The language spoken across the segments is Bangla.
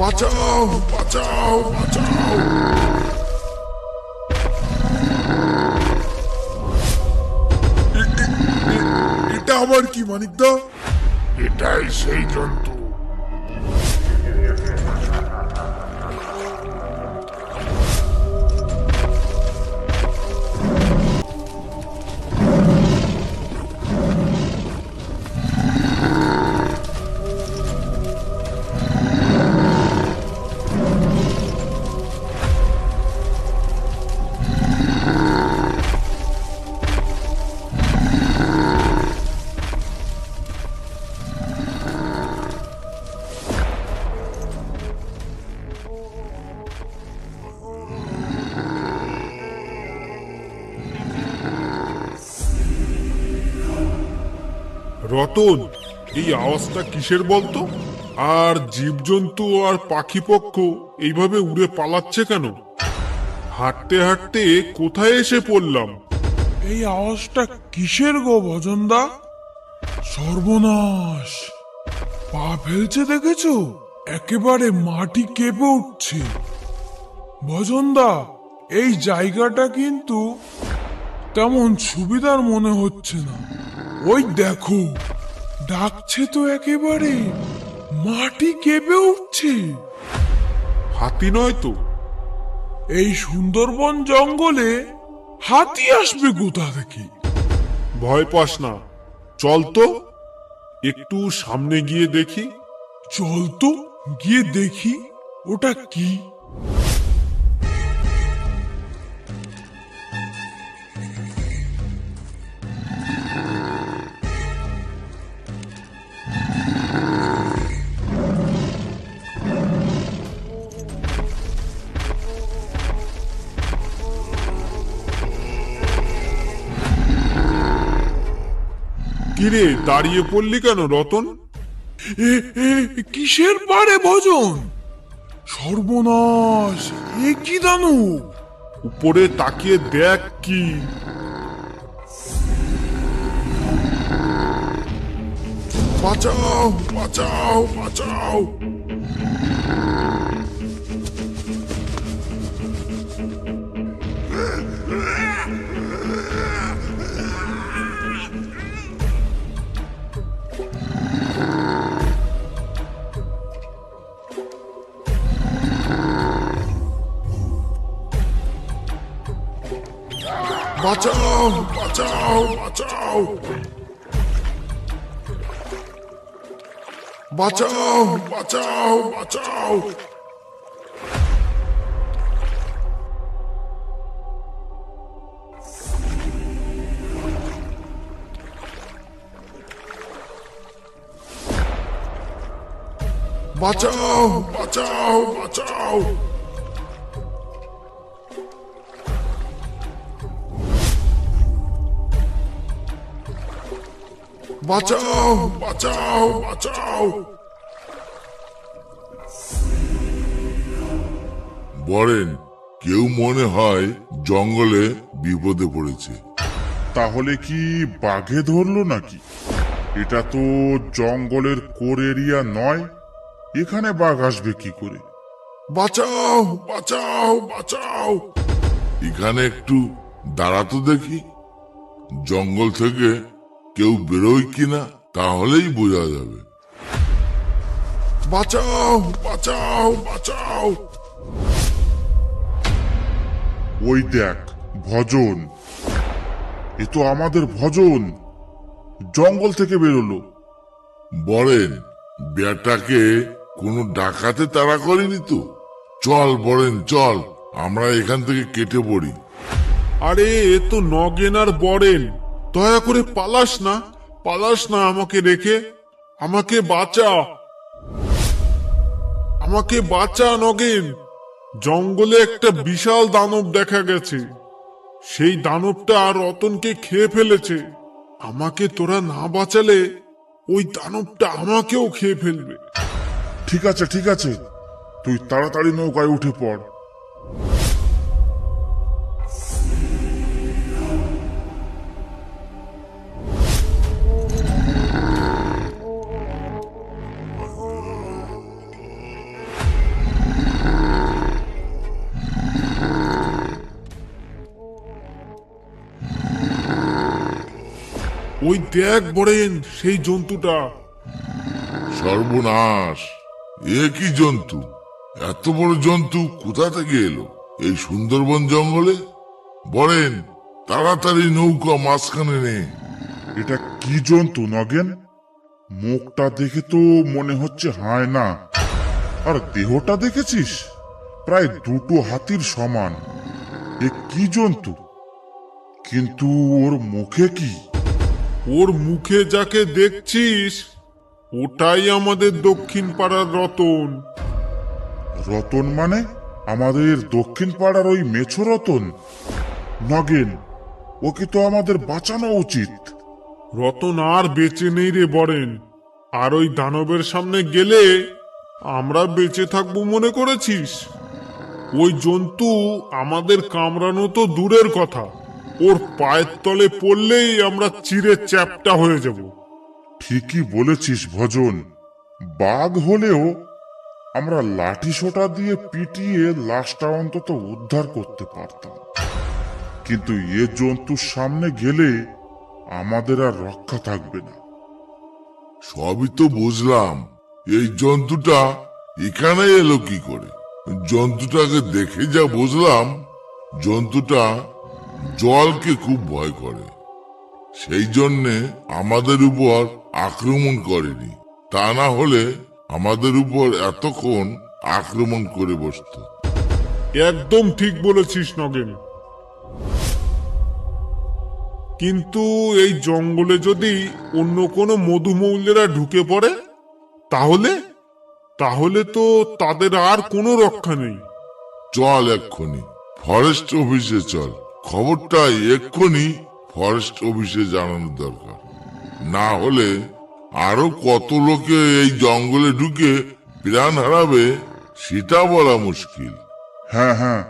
বাঁচাও বাঁচাও বাঁচাও। এটা আবার কি মানিকদা? এটাই সেই জন্তু। রতন, এই আওয়াজটা কিসের বলতো? আর জীবজন্তু আর পাখি পক্ষ এইভাবে উড়ে পালাচ্ছে কেন? হাঁটতে হাঁটতে কোথায় এসে পড়লাম? এই আওয়াজটা কিসের গো ভজনদা? সর্বনাশ! পা ফেলছে দেখেছো? একেবারে মাটি কেঁপে উঠছে। ভজনদা, এই জায়গাটা কিন্তু তেমন সুবিধার মনে হচ্ছে না। ওই দেখো, ডাকছে তো, একেবারে মাটি কেঁপে উঠছে। হাতি নয় তো? এই সুন্দরবন জঙ্গলে হাতি আসবে কোথা থেকে? ভয় পাস না, চল তো একটু সামনে গিয়ে দেখি। চল তো গিয়ে দেখি ওটা কি। কিরে, দাঁড়িয়ে পড়লি কেন রতন? কিসের পারে ভজন? সর্বনাশ! এ কি দানব? উপরে তাকিয়ে দেখ কি। বাঁচাও বাঁচাও বাঁচাও। বাঁচাও বাঁচাও বাঁচাও বাঁচাও বাঁচাও বাঁচাও। বাঁচাও বাঁচাও বাঁচাও। বাঁচাও বাঁচাও বাঁচাও। বলেন, কেউ মনে হয় জঙ্গলে বিপদে পড়েছে। তাহলে কি বাঘে ধরলো নাকি? এটা তো জঙ্গলের কোর এরিয়া নয়, এখানে বাঘ আসবে কি করে? বাঁচাও বাঁচাও বাঁচাও। এখানে একটু দাঁড়াতো দেখি, জঙ্গল থেকে কেউ বেরোয় কিনা, তাহলেই বোঝা যাবে। বাঁচাও বাঁচাও বাঁচাও। ওই দেখ, ভজন! এ তো আমাদের ভজন, জঙ্গল থেকে বেরোলো। বলেন, বেটাকে কোনো ডাকাতে তাড়া করেনি তো? চল বলেন, চল, আমরা এখান থেকে কেটে পড়ি। আরে এ তো নগেন আর বরেন, দয়া করে পালাস না, পালাস না আমাকে রেখে। আমাকে বাঁচা, আমাকে বাঁচা নগেন। জঙ্গলে একটা বিশাল দানব দেখা গেছে, সেই দানবটা আর রতনকে খেয়ে ফেলেছে। আমাকে তোরা না বাঁচালে ওই দানবটা আমাকেও খেয়ে ফেলবে। ঠিক আছে ঠিক আছে, তুই তাড়াতাড়ি নৌকায় উঠে পড়। ওই দেখ বড়েন সেই জন্তুটা। সর্বনাশ, এ কি জন্তু? এত বড় জন্তু কোথা থেকে এলো এই সুন্দরবন জঙ্গলে? বলেন, তাড়াতাড়ি নৌকা মাঝখানে নে। এটা কি জন্তু নগেন? মুখটা দেখে তো মনে হচ্ছে হায়না, আর দেহটা দেখেছিস প্রায় দুটো হাতির সমান। এ কি জন্তু? কিন্তু ওর মুখে কি? ওর মুখে যাকে দেখছিস ওটাই আমাদের দক্ষিণ পাড়ার রতন। রতন মানে আমাদের দক্ষিণ পাড়ার ওই মেছো রতন? নগেন, ওকে তো আমাদের বাঁচানো উচিত। রতন আর বেঁচে নেই রে বড়েন। আর ওই দানবের সামনে গেলে আমরা বেঁচে থাকবো মনে করেছিস? ওই জন্তু আমাদের কামড়ানো তো দূরের কথা, ওর পায়ের তলে পড়লেই আমরা চিরে চ্যাপ্টা হয়ে যাব। ঠিকই বলেছিস ভজন। বাঘ হলেও আমরা লাঠি সোটা দিয়ে পিটিয়ে লাশটা অন্তত উদ্ধার করতে পারতাম, কিন্তু এ জন্তুর সামনে গেলে আমাদের আর রক্ষা থাকবে না। সবই তো বুঝলাম, এই জন্তুটা এখানে এলো কি করে? জন্তুটাকে দেখে যা বুঝলাম, জন্তুটা জলকে খুব ভয় করে, সেই জন্যে আমাদের উপর আক্রমণ করেনি। তা না হলে আমাদের উপর এতক্ষণ আক্রমণ করে বসতো। একদম ঠিক বলেছিস নগেন। কিন্তু এই জঙ্গলে যদি অন্য কোনো মধুমৌলেরা ঢুকে পড়ে তাহলে তাহলে তো তাদের আর কোনো রক্ষা নেই। চল এক্ষুনি ফরেস্ট অফিসে চল, খবরটা এক্ষুনি ফরেস্ট অফিসে জানানো দরকার। না হলে আরো কত লোকে এই জঙ্গলে ঢুকে প্রাণ হারাবে সেটা বলা মুশকিল। হ্যাঁ হ্যাঁ,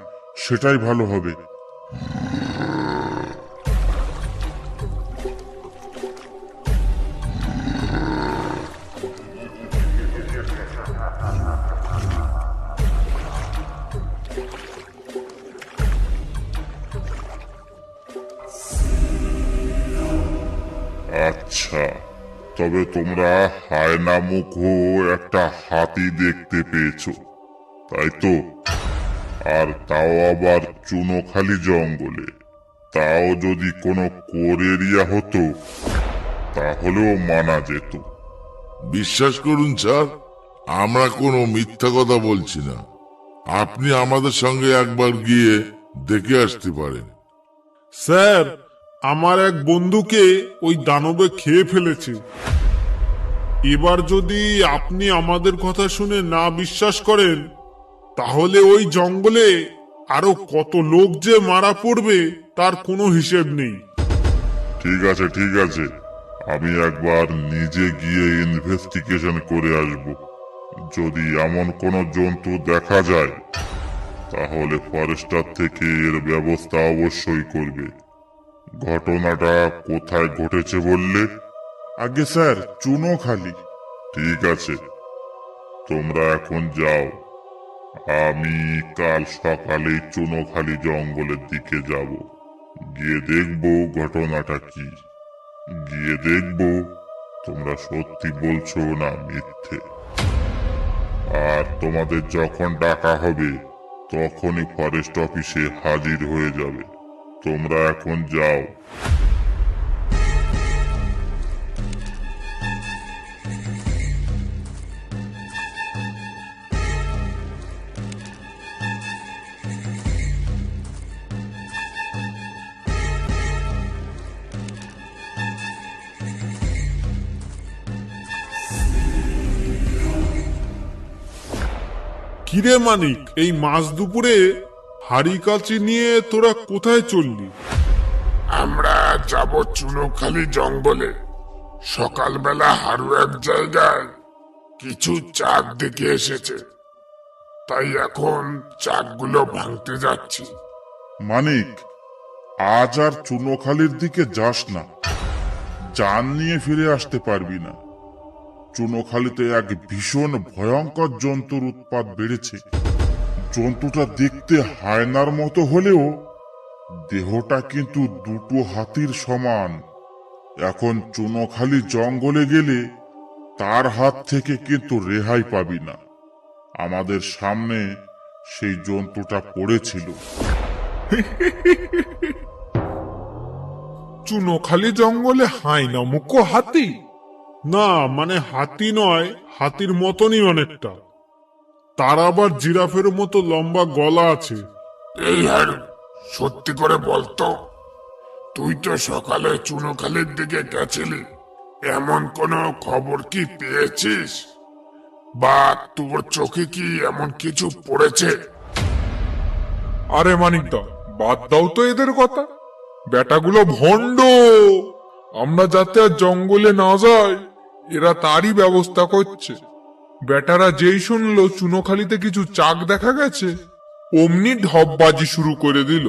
সেটাই ভালো হবে। আচ্ছা, তবে তোমরা হায়না মুখ একটা হাতি দেখতে পেয়েছো, তাই তো? আর তাও আবার চুনোখালি জঙ্গলে। তাও যদি কোনো কোর এরিয়া হতো তাহলেও মানা যেত। বিশ্বাস করুন স্যার, আমরা কোনো মিথ্যা কথা বলছি না। আপনি আমাদের সঙ্গে একবার গিয়ে দেখে আসতে পারেন। স্যার, আমার এক বন্ধুকে ওই দানবে খেয়ে ফেলেছে। এবার যদি আপনি আমাদের কথা শুনে না বিশ্বাস করেন তাহলে ওই জঙ্গলে আরো কত লোক যে মারা পড়বে তার কোনো হিসেব নেই। ঠিক আছে ঠিক আছে, আমি একবার নিজে গিয়ে ইনভেস্টিগেশন করে আসব। যদি এমন কোনো জন্তু দেখা যায় তাহলে ফরেস্টার থেকে এর ব্যবস্থা অবশ্যই করবে। ঘটনাটা কোথায় ঘটেছে বললে? আগে স্যার, চুনোখালি। ঠিক আছে, তোমরা এখন যাও। আমি কাল সকালে চুনোখালি জঙ্গলের দিকে যাব। গিয়ে দেখব ঘটনাটা কি। গিয়ে দেখব তোমরা সত্যি বলছো না মিথ্যে। আর তোমাদের যখন ডাকা হবে তখনই ফরেস্ট অফিসে হাজির হয়ে যাবে। তোমরা এখন যাও। কিরে মানিক, এই মাঝ দুপুরে হাড়ি কাচি নিয়ে তোরা কোথায় চললি? আমরা যাব চুনোখালি জঙ্গলে। সকালবেলা হারু এক জায়গায় কিছু চাক দেখে এসেছে, তাই এখন চাকগুলো ভাঙতে যাচ্ছি। মানিক, আজ আর চুনোখালির দিকে যাস না। জান নিয়ে ফিরে আসতে পারবি না। চুনোখালিতে এক ভীষণ ভয়ঙ্কর জন্তুর উৎপাত বেড়েছে। জন্তুটা দেখতে হায়নার মতো হলেও দেহটা কিন্তু দুটো হাতির সমান। এখন চুনোখালি জঙ্গলে গেলে তার হাত থেকে কিন্তু রেহাই পাবি না। আমাদের সামনে সেই জন্তুটা পড়েছিল। চুনোখালি জঙ্গলে হাই নামুকো হাতি? না মানে হাতি নয়, হাতির মতনই অনেকটা। তার আবার জিরাফের মতো লম্বা গলা আছে। এই হারু, সত্যি করে বলতো, তুই তো সকালে চুনোখালির দিকে গেছিলি, এমন কোনো খবর কি পেয়েছিস? বা তোর চোখে কি এমন কিছু পড়েছে? আরে মানিকদা, বাদ দাও তো এদের কথা। বেটাগুলো ভণ্ড। আমরা যাতে আর জঙ্গলে না যাই, এরা তারই ব্যবস্থা করছে। বেটারা যেই শুনলো চুনোখালিতে কিছু চাক দেখা গেছে, অমনি ঢপবাজি শুরু করে দিল।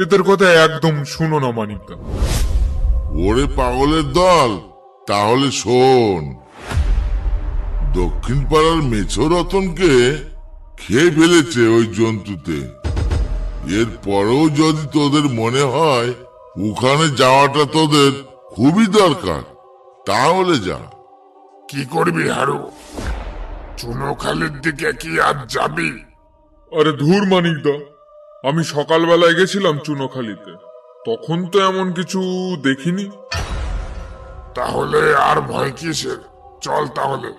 এদের কথা একদম শুনো না মানিকদা। ওরে পাগলের দল, তাহলে শোন, দক্ষিণ পাড়ার মেছো রতনকে খেয়ে ফেলেছে ওই জন্তুতে। এরপরেও যদি তোদের মনে হয় ওখানে যাওয়াটা তোদের খুবই দরকার, তাহলে যা। কি করবি হারু? চুনোখালির দিকে কি আজ যাবি? আরে ধুর মানিকদা, আমি সকালবেলায় গেছিলাম চুনোখালিতে, তখন তো এমন কিছু দেখিনি। তাহলে আর ভয় কিসের? চল তাহলে।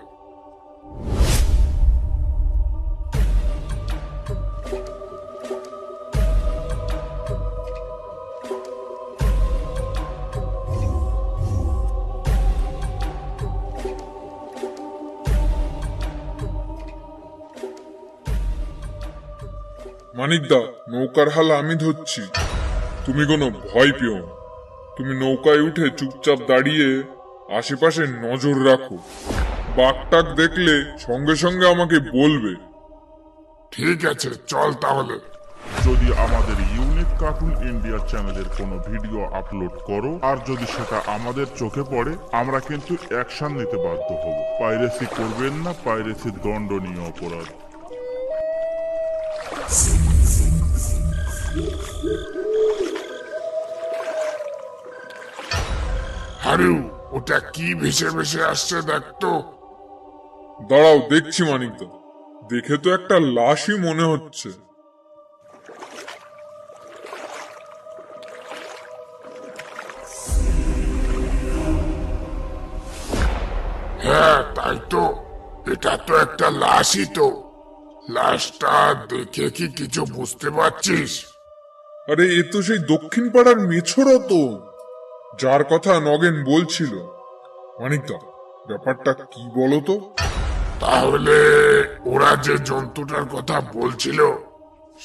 মানিকদা, নৌকার হাল আমি ধরছি, তুমি কোনো ভয় পেও না। তুমি নৌকায় উঠে চুপচাপ দাঁড়িয়ে আশেপাশে নজর রাখো। বাঘটাক দেখলে সঙ্গে সঙ্গে আমাকে বলবে। ঠিক আছে, চল তাহলে। যদি আমাদের ইউনিক কার্টুন ইন্ডিয়া চ্যানেলের কোনো ভিডিও আপলোড করো আর যদি সেটা আমাদের চোখে পড়ে, আমরা কিন্তু অ্যাকশন নিতে বাধ্য হব। পাইরেসি করবেন না, পাইরেসি দণ্ডনীয় অপরাধ। হারু, ওটা কি ভেসে ভেসে আসছে দেখতো। দাঁড়াও, দেখছি মানিকদা। দেখে তো একটা লাশই মনে হচ্ছে। হ্যাঁ তাই তো, এটা তো একটা লাশই তো। লাশটা দেখে কি কিছু বুঝতে পারছিস? আরে এ তো সেই দক্ষিণ পাড়ার মেছো রতন, যার কথা নগেন বলছিল। মানিকদা, ব্যাপারটা কি বলো তো? তাহলে ওরা যে জন্তুটার কথা বলছিল,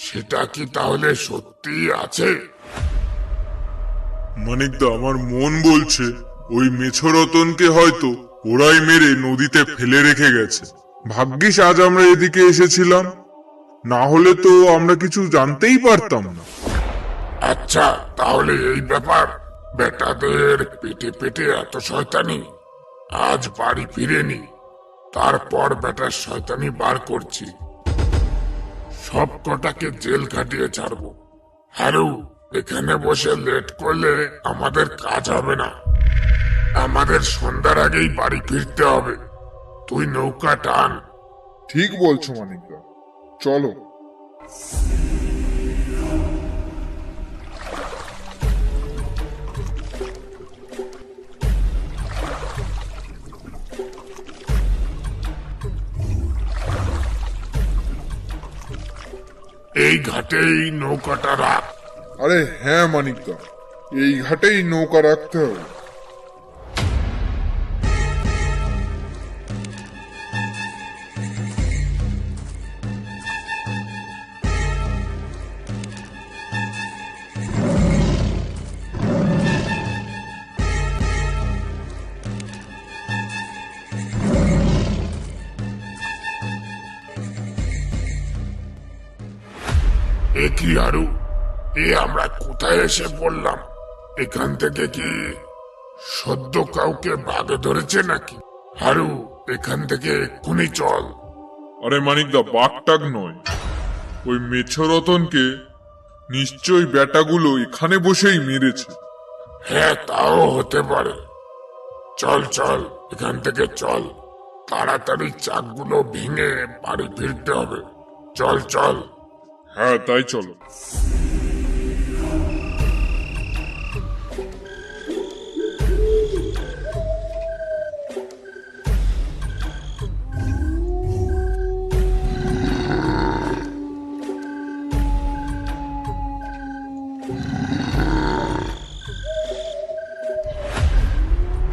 সেটা কি তাহলে সত্যি আছে? মানিকদা, আমার মন বলছে ওই মেছো রতনকে হয়তো ওরাই মেরে নদীতে ফেলে রেখে গেছে। ভাগ্যিস আজ আমরা এদিকে এসেছিলাম, না হলে তো আমরা কিছু জানতেই পারতাম না। আচ্ছা তাহলে এই ব্যাপার, বেটাদের পেটে পেটে এত শয়তানি। আজ বাড়ি ফিরেনি, তারপর বেটার শয়তানি বার করছি। সব কটাকে জেল খাটিয়ে ছাড়বো। হারু, এখানে বসে লেট করলে আমাদের কাজ হবে না। আমাদের সন্ধ্যার আগেই বাড়ি ফিরতে হবে। তুই নৌকা টান। ঠিক বলছো মানিকদা, চলো। এই ঘাটেই নৌকাটা রাখ। আরে হ্যাঁ মানিকদা, এই ঘাটেই নৌকা রাখতে হবে। এ কি হারু, এ আমরা কোথায় এসে পড়লাম? এখান থেকে কি সদ্য কাউকে বাগে ধরেছে নাকি? হারু, এখান থেকে এক্ষুনি চল। আরে মানিকদা, বাঘটাক নয়, ওই মেছো রতনকে নিশ্চয়ই বেটাগুলো এখানে বসেই মেরেছে। হ্যাঁ, তাও হতে পারে। চল চল, এখান থেকে চল। তাড়াতাড়ি চাকগুলো ভেঙে বাড়ি ফিরতে হবে। চল চল। হ্যাঁ, তাই চলো।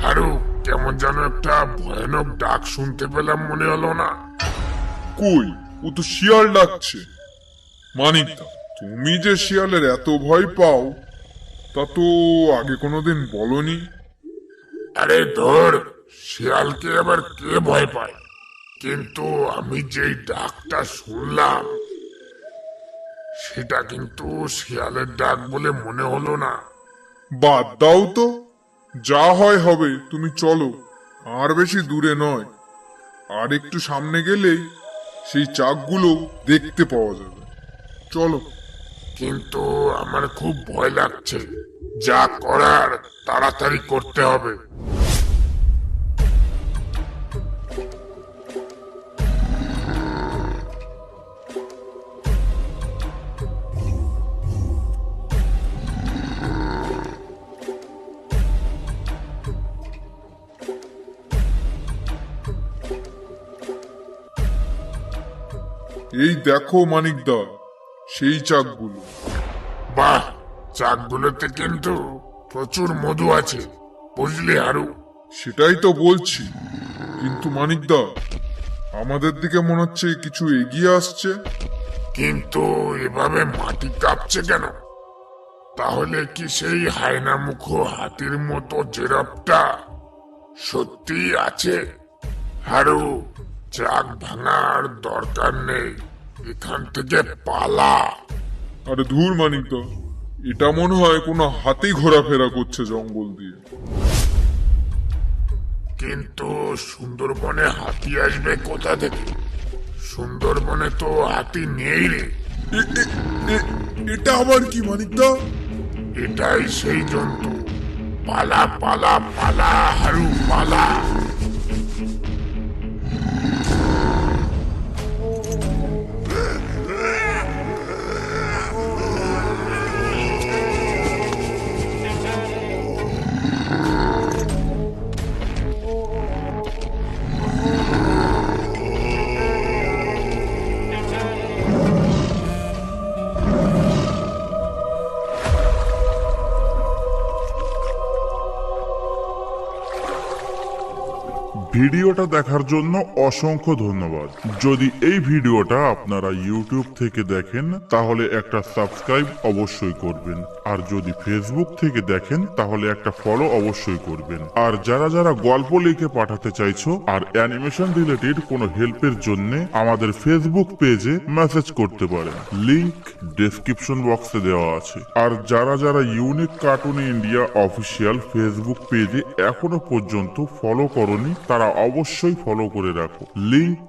হারু, কেমন যেন একটা ভয়ানক ডাক শুনতে পেলাম, মনে হলো না? কই, ও তো শিয়াল ডাকছে। মানিকদা, তুমি যে শিয়ালের এত ভয় পাও তা তো আগে কোনোদিন বলনি। আরে ধর, শিয়ালকে আবার কে ভয় পায়? কিন্তু আমি যেই ডাকটা শুনলাম সেটা কিন্তু শিয়ালের ডাক বলে মনে হলো না। বাদ দাও তো, যা হয় হবে। তুমি চলো, আর বেশি দূরে নয়, আর একটু সামনে গেলেই সেই চাকগুলো দেখতে পাওয়া যাবে। চলো। কিন্তু আমার খুব ভয় লাগছে। যা করার তাড়াতাড়ি করতে হবে। এই দেখো মানিকদা, সেই চাকগুলো। বাহ, চাকগুলোতে কিন্তু প্রচুর মধু আছে, বুঝলি হারু? সেটাই তো বলছি, কিন্তু মানিকদা, আমাদের দিকে মনে হচ্ছে কিছু এগিয়ে আসছে। কিন্তু এভাবে মাটি কাঁপছে কেন? তাহলে কি সেই হায়না মুখো হাতির মতো জেরাফটা সত্যি আছে? হারু, চাক ভাঙার দরকার নেই, এখান থেকে পালা। আরে ধুর মানিকদা, এটা মনে হয় কোনো হাতি ঘোরাফেরা করছে জঙ্গল দিয়ে। কিন্তু সুন্দরবনে হাতি আসবে কোথা থেকে? সুন্দরবনে তো হাতি নেই রে। এটা আবার কি মানিকদা? এটাই সেই জন্তু। পালা পালা পালা হারু, পালা। ভিডিওটা দেখার জন্য অসংখ্য ধন্যবাদ। যদি এই ভিডিওটা আপনারা ইউটিউব থেকে দেখেন তাহলে একটা সাবস্ক্রাইব অবশ্যই করবেন, আর যদি ফেসবুক থেকে দেখেন তাহলে একটা ফলো অবশ্যই করবেন। আর যারা যারা গল্প লিখে পাঠাতে চাইছো আর অ্যানিমেশন রিলেটেড কোনো হেল্পের জন্য আমাদের ফেসবুক পেজে মেসেজ করতে পারেন, লিংক ডেসক্রিপশন বক্সে দেওয়া আছে। আর যারা যারা unique cartoon India official Facebook পেজে এখনো পর্যন্ত ফলো করনি তারা অবশ্যই ফলো করে রাখো, লিংক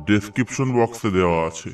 ডেসক্রিপশন বক্সে দেওয়া আছে।